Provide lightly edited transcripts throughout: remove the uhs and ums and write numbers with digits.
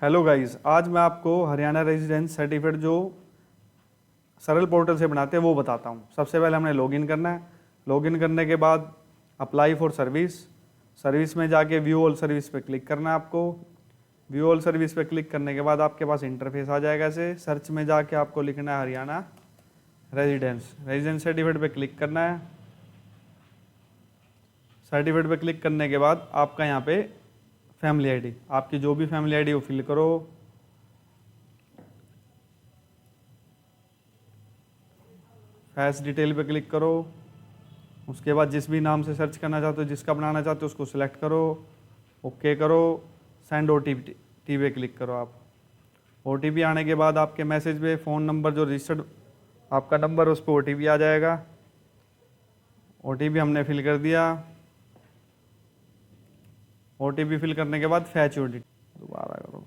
Hello guys, आज मैं आपको हरियाणा रेजिडेंस सर्टिफिकेट जो सरल पोर्टल से बनाते हैं वो बताता हूँ। सबसे पहले हमने लॉगिन करना है। लॉगिन करने के बाद अप्लाई फॉर सर्विस, सर्विस में जाके व्यू ऑल सर्विस पे क्लिक करना है आपको। व्यू ऑल सर्विस पे क्लिक करने के बाद आपके पास इंटरफेस आ जाएगा। ऐसे सर्च में जाके आपको लिखना है हरियाणा रेजिडेंस, रेजिडेंस सर्टिफिकेट पे क्लिक करना है। सर्टिफिकेट पे क्लिक करने के बाद आपका यहाँ पे फैमिली आईडी, आपकी जो भी फैमिली आईडी वो फिल करो। फैस डिटेल पे क्लिक करो। उसके बाद जिस भी नाम से सर्च करना चाहते हो, जिसका बनाना चाहते हो उसको सिलेक्ट करो, ओके करो, सेंड OTP पे क्लिक करो आप। OTP आने के बाद आपके मैसेज पे फ़ोन नंबर जो रजिस्टर्ड आपका नंबर उस पर OTP आ जाएगा। OTP हमने फिल कर दिया। OTP फिल करने के बाद फैच OTP दोबारा करो।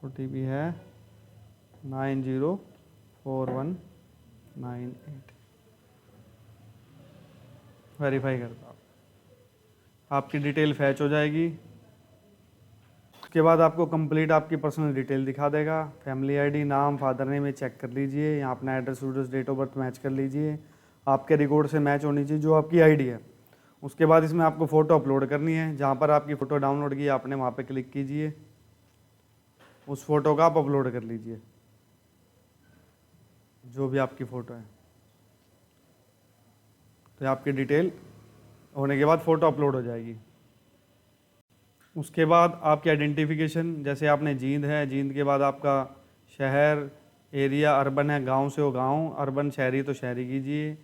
OTP है 904198। वेरीफाई कर दो। आपकी डिटेल फैच हो जाएगी। उसके बाद आपको कंप्लीट आपकी पर्सनल डिटेल दिखा देगा। फैमिली आईडी, नाम, फादर नेम में चेक कर लीजिए। यहाँ अपना एड्रेस वूड्रेस, डेट ऑफ बर्थ मैच कर लीजिए। आपके रिकॉर्ड से मैच होनी चाहिए जो आपकी आईडी है। उसके बाद इसमें आपको फ़ोटो अपलोड करनी है। जहाँ पर आपकी फ़ोटो डाउनलोड की आपने वहाँ पे क्लिक कीजिए, उस फ़ोटो का आप अपलोड कर लीजिए, जो भी आपकी फ़ोटो है। तो आपकी डिटेल होने के बाद फ़ोटो अपलोड हो जाएगी। उसके बाद आपकी आइडेंटिफिकेशन, जैसे आपने जींद है, जींद के बाद आपका शहर, एरिया, अर्बन है, गांव से हो गांव, अर्बन शहरी तो शहरी कीजिए।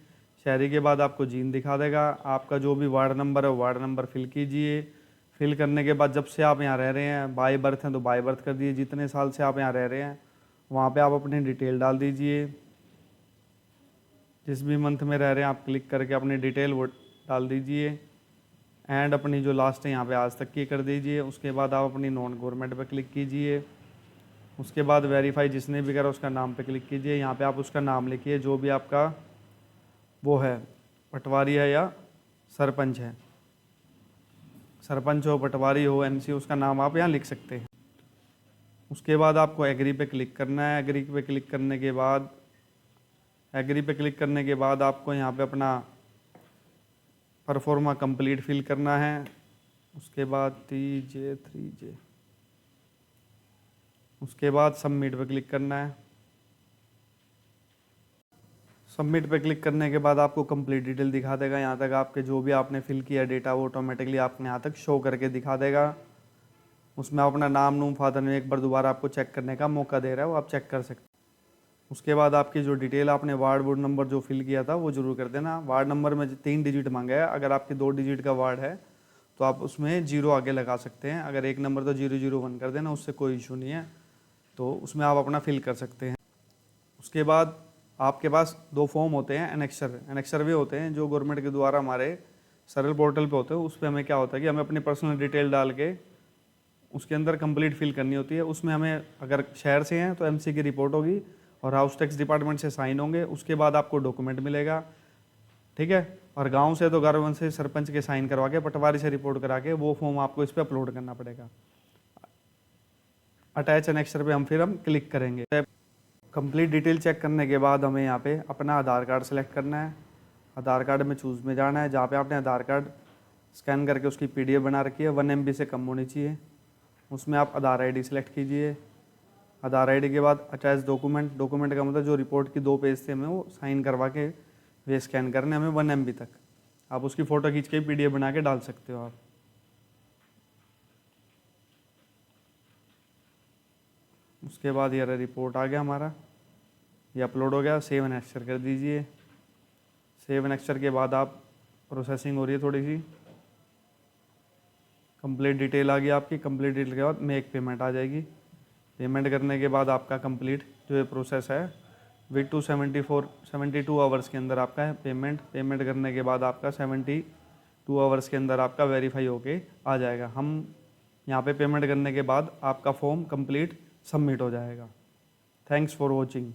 शहरी के बाद आपको जींद दिखा देगा। आपका जो भी वार्ड नंबर है वो वार्ड नंबर फिल कीजिए। फिल करने के बाद जब से आप यहाँ रह रहे हैं, बाय बर्थ हैं तो बाय बर्थ कर दीजिए। जितने साल से आप यहाँ रह रहे हैं वहाँ पे आप अपनी डिटेल डाल दीजिए। जिस भी मंथ में रह रहे हैं आप क्लिक करके अपनी डिटेल वो डाल दीजिए। एंड अपनी जो लास्ट है यहाँ पे आज तक की कर दीजिए। उसके बाद आप अपनी नॉन गवर्नमेंट पे क्लिक कीजिए। उसके बाद वेरीफाई जिसने भी करा उसका नाम पे क्लिक कीजिए। यहाँ पे आप उसका नाम लिखिए जो भी आपका वो है, पटवारी है या सरपंच है। सरपंच हो, पटवारी हो, MC, उसका नाम आप यहाँ लिख सकते हैं। उसके बाद आपको एग्री पे क्लिक करना है। एग्री पे क्लिक करने के बाद आपको यहाँ पे अपना परफॉर्मा कंप्लीट फिल करना है। उसके बाद 3J। उसके बाद सबमिट पे क्लिक करना है। सबमिट पे क्लिक करने के बाद आपको कंप्लीट डिटेल दिखा देगा। यहाँ तक आपके जो भी आपने फिल किया डेटा वो ऑटोमेटिकली आपको यहाँ तक शो करके दिखा देगा। उसमें अपना नाम नूम, फादर नेम एक बार दोबारा आपको चेक करने का मौका दे रहा है, वो आप चेक कर सकते हैं। उसके बाद आपकी जो डिटेल आपने वार्ड वोर्ड नंबर जो फिल किया था वो जरूर कर देना। वार्ड नंबर में 3 डिजिट मांगा है। अगर आपके 2 डिजिट का वार्ड है तो आप उसमें 0 आगे लगा सकते हैं। अगर एक नंबर तो 001 कर देना, उससे कोई इशू नहीं है। तो उसमें आप अपना फिल कर सकते हैं। उसके बाद आपके पास 2 फॉर्म होते हैं, एनेक्सर भी होते हैं जो गवर्नमेंट के द्वारा हमारे सरल पोर्टल पे होते हैं। उस पर हमें क्या होता है कि हमें अपनी पर्सनल डिटेल डाल के उसके अंदर कंप्लीट फिल करनी होती है। उसमें हमें अगर शहर से हैं तो MC की रिपोर्ट होगी और हाउस टैक्स डिपार्टमेंट से साइन होंगे। उसके बाद आपको डॉक्यूमेंट मिलेगा, ठीक है। और गांव से तो गांव से सरपंच के साइन करवा के, पटवारी से रिपोर्ट करा के वो फॉर्म आपको इस पर अपलोड करना पड़ेगा। अटैच एनेक्सर पे हम क्लिक करेंगे। कंप्लीट डिटेल चेक करने के बाद हमें यहाँ पे अपना आधार कार्ड सेलेक्ट करना है। आधार कार्ड में चूज़ में जाना है। जहाँ पे आपने आधार कार्ड स्कैन करके उसकी PDF बना रखी है, 1 MB से कम होनी चाहिए। उसमें आप आधार ID सेलेक्ट कीजिए। आधार ID के बाद अटैच डॉक्यूमेंट का मतलब जो रिपोर्ट की 2 पेज थे हमें वो साइन करवा के वे स्कैन करने, हमें 1 MB तक। आप उसकी फ़ोटो खींच के PDF बना के डाल सकते हो आप। उसके बाद ये रिपोर्ट आ गया हमारा, ये अपलोड हो गया। सेव एंड एक्सचर कर दीजिए। सेव एंड एक्सचर के बाद आप प्रोसेसिंग हो रही है थोड़ी सी। कंप्लीट डिटेल आ गई आपकी। कंप्लीट डिटेल के बाद मेक पेमेंट आ जाएगी। पेमेंट करने के बाद आपका कंप्लीट जो ये प्रोसेस है विद 72 आवर्स के अंदर आपका पेमेंट करने के बाद आपका 72 आवर्स के अंदर आपका वेरीफाई होके आ जाएगा। हम यहाँ पे पेमेंट करने के बाद आपका फॉर्म कंप्लीट सबमिट हो जाएगा। Thanks for watching.